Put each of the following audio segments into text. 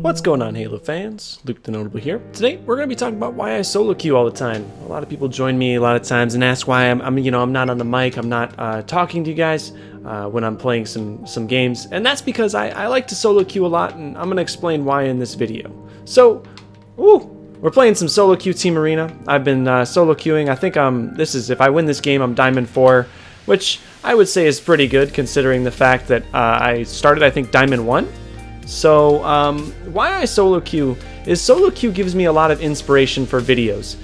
What's going on, Halo fans? Luke the Notable here. Today we're going to be talking about why I solo queue all the time. A lot of people join me a lot of times and ask why I'm not on the mic, I'm not talking to you guys when I'm playing some games, and that's because I like to solo queue a lot, and I'm going to explain why in this video. So, we're playing some solo queue Team Arena. I've been solo queuing. I think if I win this game, I'm Diamond 4, which I would say is pretty good considering the fact that I started, I think, Diamond 1. So, why I solo queue is solo queue gives me a lot of inspiration for videos.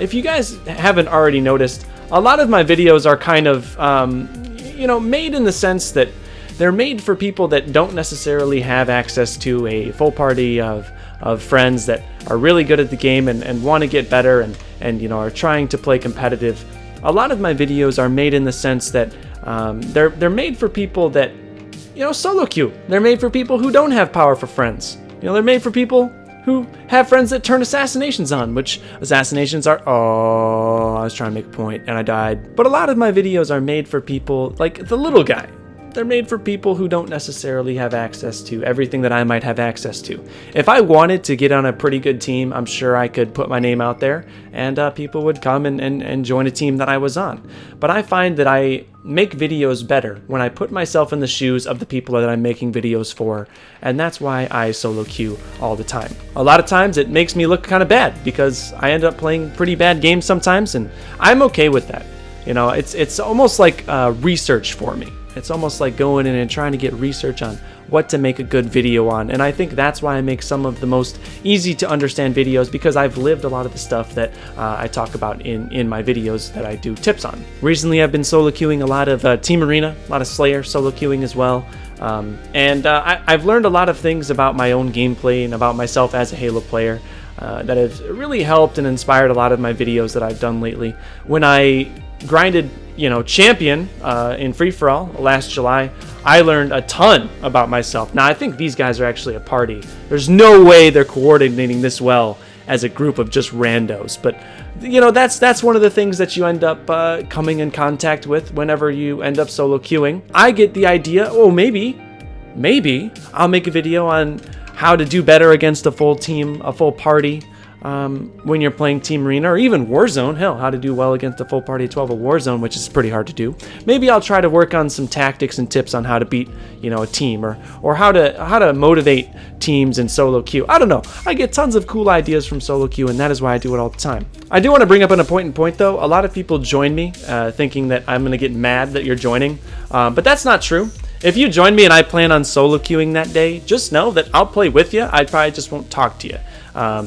If you guys haven't already noticed, a lot of my videos are kind of, made in the sense that they're made for people that don't necessarily have access to a full party of friends that are really good at the game and want to get better and are trying to play competitive. A lot of my videos are made in the sense that they're made for people that solo queue. They're made for people who don't have powerful friends. They're made for people who have friends that turn assassinations on, which assassinations are, I was trying to make a point and I died. But a lot of my videos are made for people like the little guy. They're made for people who don't necessarily have access to everything that I might have access to. If I wanted to get on a pretty good team, I'm sure I could put my name out there and people would come and join a team that I was on. But I find that I make videos better when I put myself in the shoes of the people that I'm making videos for, and that's why I solo queue all the time. A lot of times it makes me look kind of bad because I end up playing pretty bad games sometimes, and I'm okay with that. It's almost like research for me. It's almost like going in and trying to get research on what to make a good video on, and I think that's why I make some of the most easy to understand videos, because I've lived a lot of the stuff that I talk about in my videos that I do tips on. Recently I've been solo queuing a lot of Team Arena, a lot of Slayer solo queuing as well, and I've learned a lot of things about my own gameplay and about myself as a Halo player that have really helped and inspired a lot of my videos that I've done lately. When I grinded champion in free-for-all last July, I learned a ton about myself. Now I think these guys are actually a party. There's no way they're coordinating this well as a group of just randos, but that's one of the things that you end up coming in contact with whenever you end up solo queuing. I get the idea, maybe I'll make a video on how to do better against a full team, a full party, when you're playing Team Arena, or even Warzone. Hell, how to do well against a full party of 12 of Warzone, which is pretty hard to do. Maybe I'll try to work on some tactics and tips on how to beat, a team, or how to motivate teams in solo queue. I don't know. I get tons of cool ideas from solo queue, and that is why I do it all the time. I do want to bring up an important point, though. A lot of people join me thinking that I'm going to get mad that you're joining, but that's not true. If you join me and I plan on solo queuing that day, just know that I'll play with you. I probably just won't talk to you.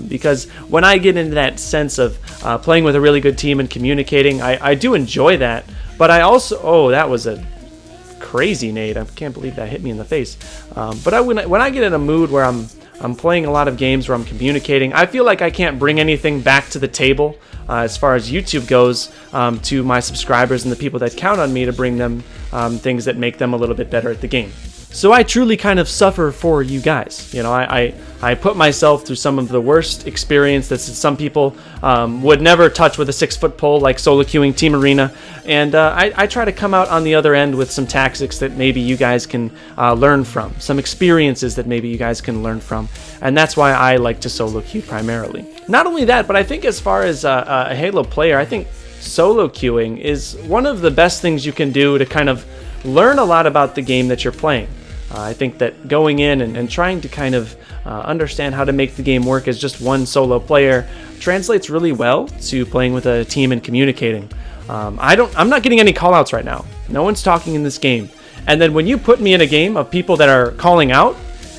Because when I get into that sense of playing with a really good team and communicating, I do enjoy that. But I also, that was a crazy nade. I can't believe that hit me in the face. But when I get in a mood where I'm playing a lot of games where I'm communicating, I feel like I can't bring anything back to the table as far as YouTube goes to my subscribers and the people that count on me to bring them things that make them a little bit better at the game. So I truly kind of suffer for you guys. I put myself through some of the worst experience that some people would never touch with a 6-foot pole, like solo queuing Team Arena, and I try to come out on the other end with some tactics that maybe you guys can learn from, some experiences that maybe you guys can learn from, and that's why I like to solo queue primarily. Not only that, but I think as far as a Halo player, I think solo queuing is one of the best things you can do to kind of learn a lot about the game that you're playing. I think that going in and trying to kind of understand how to make the game work as just one solo player translates really well to playing with a team and communicating. I'm not getting any callouts right now. No one's talking in this game. And then when you put me in a game of people that are calling out,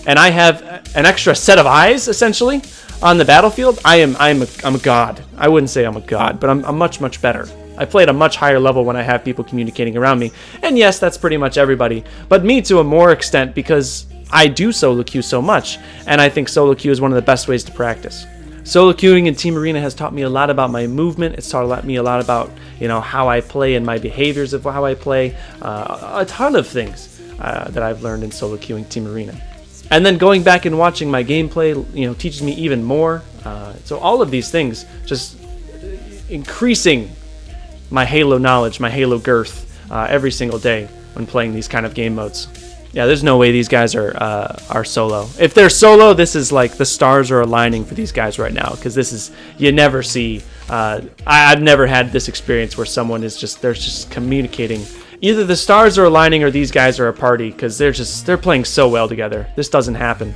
and I have an extra set of eyes essentially on the battlefield, I'm a god. I wouldn't say I'm a god, but I'm much better. I play at a much higher level when I have people communicating around me. And yes, that's pretty much everybody, but me to a more extent, because I do solo queue so much, and I think solo queue is one of the best ways to practice. Solo queuing in Team Arena has taught me a lot about my movement. It's taught me a lot about how I play and my behaviors of how I play. A ton of things that I've learned in solo queuing Team Arena. And then going back and watching my gameplay, teaches me even more. So all of these things just increasing my Halo knowledge, my Halo girth every single day when playing these kind of game modes. Yeah, there's no way these guys are solo. If they're solo, this is like the stars are aligning for these guys right now, because this is, you never see. I've never had this experience where someone is they're just communicating. Either the stars are aligning or these guys are a party, because they're playing so well together. This doesn't happen.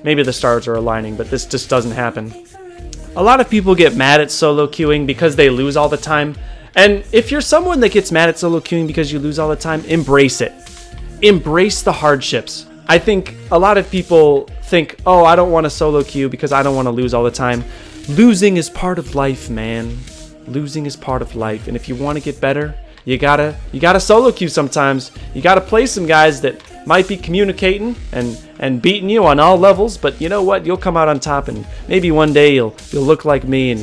Maybe the stars are aligning, but this just doesn't happen. A lot of people get mad at solo queuing because they lose all the time. And if you're someone that gets mad at solo queuing because you lose all the time, embrace it. Embrace the hardships. I think a lot of people think, oh, I don't want to solo queue because I don't want to lose all the time. Losing is part of life, man. Losing is part of life. And if you want to get better, you gotta solo queue sometimes. You gotta play some guys that might be communicating and beating you on all levels, but you know what? You'll come out on top, and maybe one day you'll look like me, and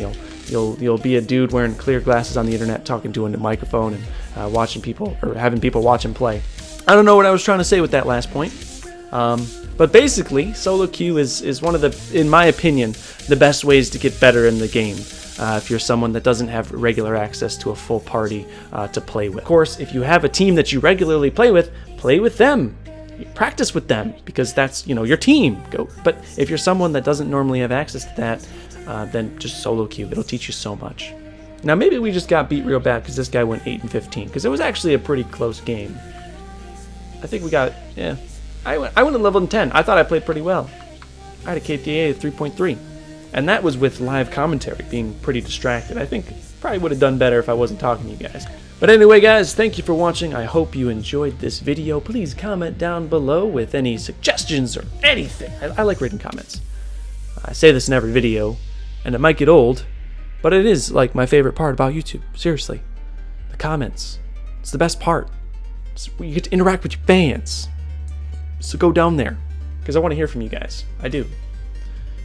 you'll be a dude wearing clear glasses on the internet, talking to a microphone and watching people, or having people watch him play. I don't know what I was trying to say with that last point. But basically, solo queue is one of the, in my opinion, the best ways to get better in the game. If you're someone that doesn't have regular access to a full party to play with. Of course, if you have a team that you regularly play with them. Practice with them, because that's, your team. But if you're someone that doesn't normally have access to that, then just solo queue. It'll teach you so much. Now, maybe we just got beat real bad because this guy went 8-15, because it was actually a pretty close game. I think we got, yeah. I went 11-10. I thought I played pretty well. I had a KPA of 3.3. And that was with live commentary, being pretty distracted. I think probably would have done better if I wasn't talking to you guys. But anyway, guys, thank you for watching. I hope you enjoyed this video. Please comment down below with any suggestions or anything. I like reading comments. I say this in every video, and it might get old, but it is like my favorite part about YouTube. Seriously. The comments. It's the best part. You get to interact with your fans. So go down there, because I want to hear from you guys. I do.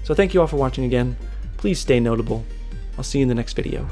So thank you all for watching again. Please stay notable. I'll see you in the next video.